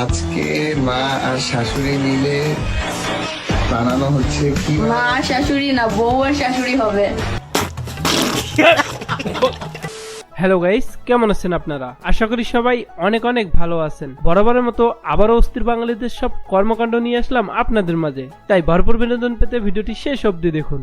আজকে মা আর শাশুড়ি মিলে বানানো হচ্ছে কি? মা আর শাশুড়ি না, বউ আর শাশুড়ি হবে। হ্যালো গাইস, কেমন আছেন আপনারা? আশা করি সবাই অনেক অনেক ভালো আছেন। বরাবরের মতো আবারও অস্থির বাঙালিদের সব কর্মকাণ্ড নিয়ে আসলাম আপনাদের মাঝে, তাই ভরপুর বিনোদন পেতে ভিডিওটি শেষ অবধি দেখুন।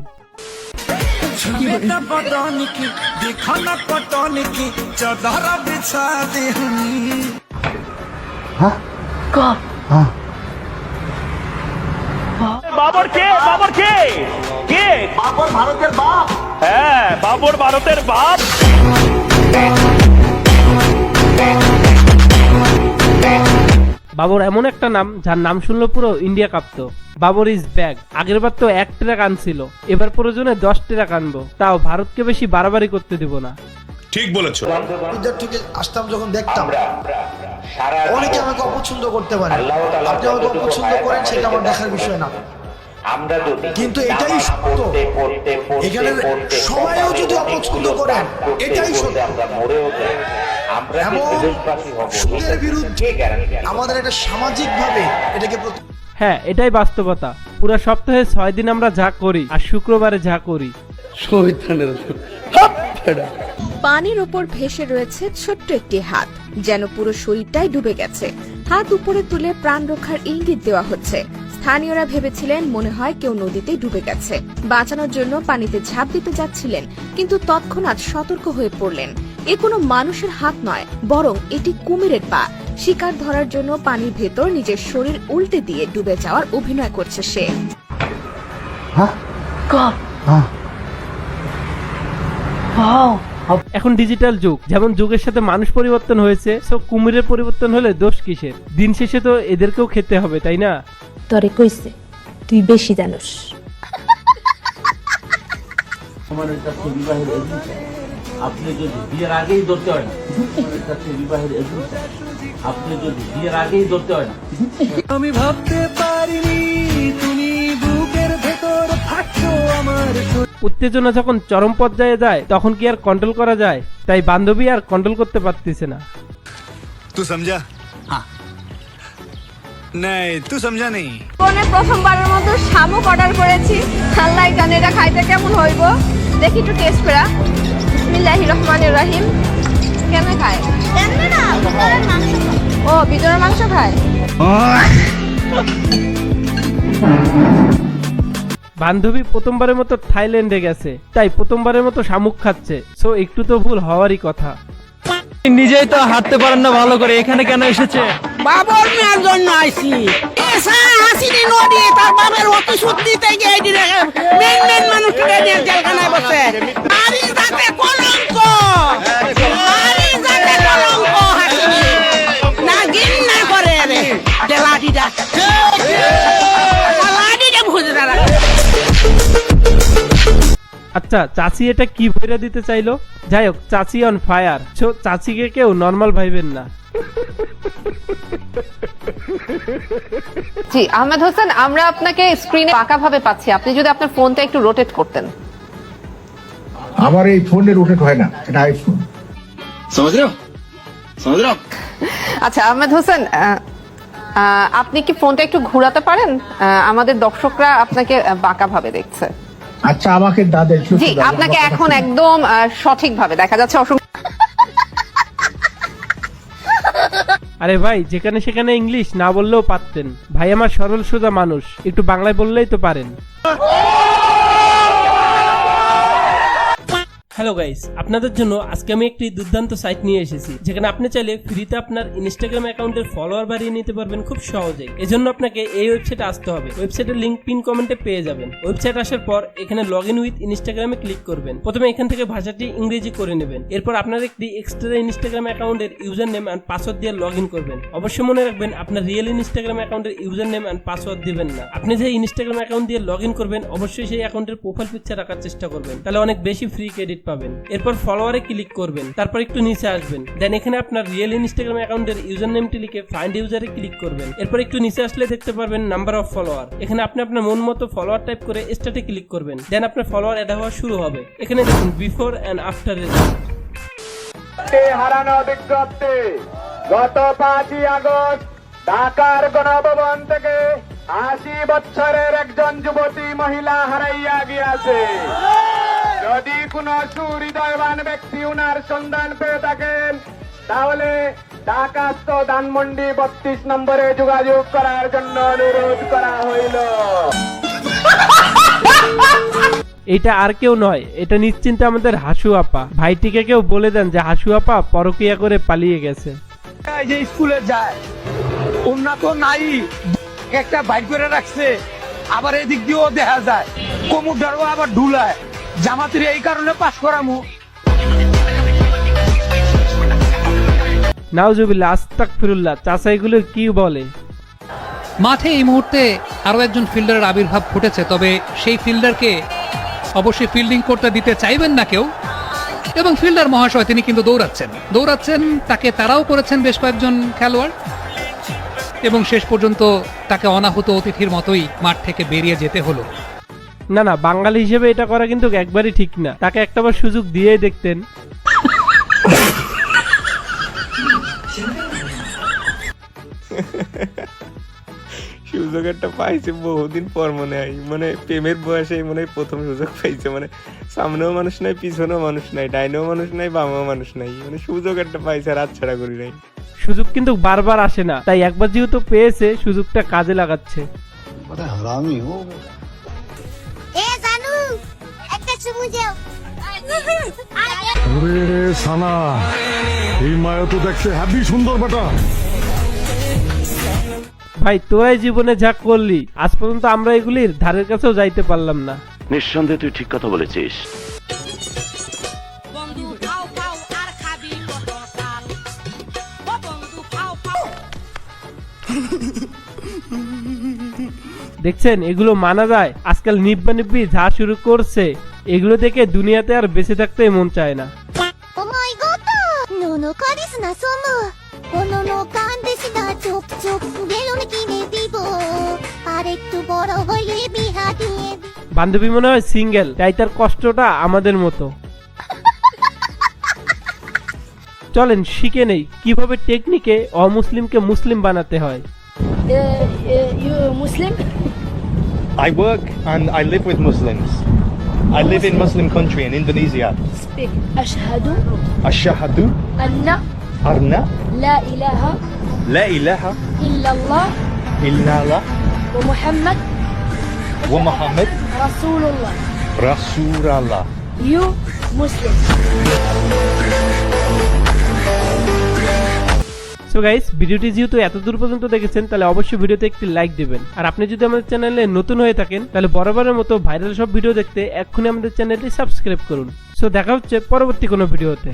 বাবর কে? বাবর কে? কে? বাবর ভারতের বাপ। হ্যাঁ, বাবর ভারতের বাপ। বাবর এমন একটা নাম যার নাম শুনলো পুরো ইন্ডিয়া কাঁপতো। Babar is back. আগের বার তো 1 ট্রাক আনছিল, এবার প্রয়োজনে 10 ট্রাক আনবো, তাও ভারতকে বেশি বাড়াবাড়ি করতে দিব না। ঠিক বলেছো। বিদ্যার থেকে আসতাম যখন দেখতাম অনেকে আমাকে অপছন্দ করতে পারে, আপনি আমাকে অপছন্দ করেন সেটা আমার দেখার বিষয় না, কিন্তু এটাই সত্য। এখানে সবাইও যদি অপছন্দ করেন এটাই সত্য, এবং সুদের বিরুদ্ধে আমাদের একটা সামাজিক ভাবে এটাকে হ্যাঁ, এটাই বাস্তবতা। পুরো সপ্তাহে 6 দিন আমরা যা করি আর শুক্রবারে যা করি। পানির ওপর ভেসে রয়েছে ছোট্ট একটি হাত, যেন পুরো শরীরটাই ডুবে গেছে। হাত উপরে তুলে প্রাণ রক্ষার ইঙ্গিত দেওয়া হচ্ছে। স্থানীয়রা ভেবেছিলেন মনে হয় কেউ নদীতে ডুবে গেছে, বাঁচানোর জন্য পানিতে ঝাঁপ দিতে যাচ্ছিলেন, কিন্তু তৎক্ষণাৎ সতর্ক হয়ে পড়লেন। এ কোনো মানুষের হাত নয়, বরং এটি কুমিরের পা। শিকার ধরার জন্য পানির ভেতর নিজের শরীর উল্টে দিয়ে ডুবে যাওয়ার অভিনয় করছে সে। এখন ডিজিটাল যুগ, যেমন যুগের সাথে মানুষ পরিবর্তন হয়েছে, সো কুমিরের পরিবর্তন হলে দোষ কিসের? দিন শেষে তো এদেরকেও খেতে হবে, তাই না? তরে কইছে তুই বেশি জানোস। আপনি যদি বিয়ের আগেই ধরতে হয় না, বিবাহের আপনি যদি বিয়ের আগেই ধরতে হয় না। আমি ভাবতে পারিনি তুমি বুকের ভেতর থাকছো আমার। উত্তেজনা যখন চরম পর্যায়ে যায় তখন কি আর কন্ট্রোল করা যায়? তাই বান্ধবী আর কন্ট্রোল করতে পারতেছে না। तू समझा? हाँ नहीं, तू समझा नहीं। কোনে প্রথমবারের মতো শামুক অর্ডার করেছি, আল্লাহ জানে এটা খাইতে কেমন হইব। দেখি একটু টেস্ট করা। বিসমিল্লাহির রহমানির রহিম। কেমন খায়? কেমনে না, ভিতরের মাংস। ও, ভিতরের মাংস খায়। বান্ধবী প্রথমবারের মতো থাইল্যান্ডে গেছে, তাই প্রথমবারের মতো শামুক খাচ্ছে, সো একটু তো ভুল হওয়ারই কথা। নিজেই তো হাঁটতে পারেন না ভালো করে, এখানে কেন এসেছে? বাবর মেয়ের জন্য আইছি। আসিনি নদী, তার বাবার প্রতিশোধ দিতে গিয়ে মেন মেন মানুষকে নিয়ে জেলখানায় বসে। নারী জাতে কলঙ্ক, নারী জাতে কলঙ্ক। হাসিনি না গিন না করে রে জেলাডিটা জেলাডিটা ভুজরা। আচ্ছা, চাচি এটা কি বইরা দিতে চাইলো? যাই হোক, চাচি অন ফায়ার, সো চাচিকে কেউ নর্মাল ভাইবেন না। জি আহমেদ হোসেন, আমরা আপনাকে স্ক্রিনে বাঁকা ভাবে পাচ্ছি, আপনি যদি আপনার ফোনটা একটু রোটেট করতেন। আমার এই ফোনে রোটেট হয় না, এটা আইফোন। আচ্ছা আহমেদ হোসেন, আপনি কি ফোনটা একটু ঘোরাতে পারেন? আমাদের দর্শকরা আপনাকে বাঁকা ভাবে দেখছে। আচ্ছা, আমাকে দাদা জি, আপনাকে এখন একদম সঠিক ভাবে দেখা যাচ্ছে। আরে ভাই, যেখানে সেখানে ইংলিশ না বললেও পারতেন। ভাই আমার সরল সোজা মানুষ, একটু বাংলায় বললেই তো পারেন। হ্যালো গাইস, আপনাদের জন্য আজকে আমি একটি দুর্দান্ত সাইট নিয়ে এসেছি, যেখানে আপনি চাইলে ফ্রিতে আপনার ইনস্টাগ্রাম অ্যাকাউন্টের ফলোয়ার বাড়িয়ে নিতে পারবেন খুব সহজেই। এজন্য আপনাকে এই ওয়েবসাইটে আসতে হবে। ওয়েবসাইটের লিংক পিন কমেন্টে পেয়ে যাবেন। ওয়েবসাইট আসার পর এখানে লগ ইন উইথ ইনস্টাগ্রামে ক্লিক করবেন। প্রথমে এখান থেকে ভাষাটি ইংরেজি করে নেবেন। এরপর আপনার একটি এক্সট্রা ইনস্টাগ্রাম অ্যাকাউন্টের ইউজার নেম অ্যান্ড পাসওয়ার্ড দিয়ে লগ ইন করবেন। অবশ্যই মনে রাখবেন, আপনার রিয়েল ইনস্টাগ্রাম অ্যাকাউন্টের ইউজার নেম অ্যান্ড পাসওয়ার্ড দিবেন না। আপনি যে ইনস্টাগ্রাম অ্যাকাউন্ট দিয়ে লগ ইন করবেন, অবশ্যই সেই অ্যাকাউন্টের প্রোফাইল পিকচার রাখার চেষ্টা করবেন, তাহলে অনেক বেশি ফ্রি ক্রেডিট পাবেন। এরপর ফলোয়ারে ক্লিক করবেন, তারপর একটু নিচে আসবেন, দেন এখানে আপনার রিয়েল ইনস্টাগ্রাম অ্যাকাউন্টের ইউজার নেমটি লিখে ফাইন্ড ইউজারে ক্লিক করবেন। এরপর একটু নিচে আসলে দেখতে পারবেন নাম্বার অফ ফলোয়ার। এখানে আপনি আপনার মন মতো ফলোয়ার টাইপ করে স্টার্টে ক্লিক করবেন, দেন আপনার ফলোয়ার অ্যাড হওয়া শুরু হবে। এখানে দেখুন বিফোর অ্যান্ড আফটার রেজাল্ট। হারানো বিজ্ঞপ্তি, গত 5ই আগস্ট ঢাকার গণভবন থেকে 80 বছরের একজন যুবতী মহিলা হারাইয়া গিয়াছে। যদি কোন সুহৃদয়বান ব্যক্তি উনার সন্ধান পেয়ে থাকেন তাহলে ঢাকাস্থ ধানমন্ডি 32 নম্বরে যোগাযোগ করার জন্য অনুরোধ করা হইল। এটা আর কেউ নয়, এটা নিশ্চিন্তে আমাদের হাসু আপা। ভাইটিকে কেউ বলে দেন যে হাসু আপা পরকিয়া করে পালিয়ে গেছে। এই যে স্কুলে যায় ওনা তো নাই, একটা বাইক করে রাখছে, আবার এদিক দিয়েও দেখা যায় কোমরটারও আবার ঢুলায়। জামাতের এই কারণে পাস করামু। নাউজুবিল্লাহ, আস্তাগফিরুল্লাহ। চাচা এগুলো কি বলে? মাঠে এই মুহূর্তে আরো একজন ফিল্ডারের আবির্ভাব ঘটেছে, তবে সেই ফিল্ডারকে অবশ্যই ফিল্ডিং করতে দিতে চাইবেন না কেউ। এবং ফিল্ডার মহাশয় তিনি কিন্তু দৌড়াচ্ছেন, তাকে তারাও করেছেন বেশ কয়েকজন খেলোয়াড়, এবং শেষ পর্যন্ত তাকে অনাহুত অতিথির মতোই মাঠ থেকে বেরিয়ে যেতে হলো। না না, বাঙালি হিসেবে এটা করা কিন্তু একবারই ঠিক না। তাকে একটাবার সুযোগ দিয়েই দেখতেন। সুযোগ একটা পাইছে বহুদিন পর মনে হয়, মানে প্রেমের বয়সে মনে হয় প্রথম সুযোগ পাইছে। মানে সামনেও মানুষ নাই, পিছনেও মানুষ নাই, ডাইনেও মানুষ নাই, বামেও মানুষ নাই, মানে সুযোগ একটা পাইছে আর হাতছাড়া করি নাই। সুযোগ কিন্তু বারবার আসে না, তাই একবার যেহেতু পেয়েছে সুযোগটা কাজে লাগাচ্ছে। ভাই তোরাই জীবনে যা করলি, আজ পর্যন্ত আমরা এগুলির ধারের কাছেও যাইতে পারলাম না। নিঃসন্দেহে তুই ঠিক কথা বলেছিস। দেখছেন এগুলো মানা যায়? আজকাল নিব্বা নিব্বি যা শুরু করছে, এগুলো দেখে দুনিয়াতে আর বেঁচে থাকতে মন চায় না। বান্ধবী মনে হয় সিঙ্গেল, তাই তার কষ্টটা আমাদের মতো। চলেন শিখে নেই কিভাবে টেকনিকে অমুসলিমকে মুসলিম বানাতে হয়। মুসলিম? I work and I live with Muslims. I live in Muslim country in Indonesia. Speak. Ashhadu Ashhadu anna anna la ilaha la ilaha illallah illallah wa Muhammad wa Muhammad Rasulullah. Rasulullah. You Muslim. So guys, ভিডিওটি যেহেতু এত দূর পর্যন্ত দেখেছেন তাহলে অবশ্যই ভিডিওতে একটি লাইক দিবেন। আর আপনি যদি আমাদের চ্যানেলে নতুন হয়ে থাকেন তাহলে বরাবরের মতো ভাইরাল সব ভিডিও দেখতে এক্ষুনি আমাদের চ্যানেলটি সাবস্ক্রাইব করুন। সো দেখা হচ্ছে পরবর্তী কোনো ভিডিওতে।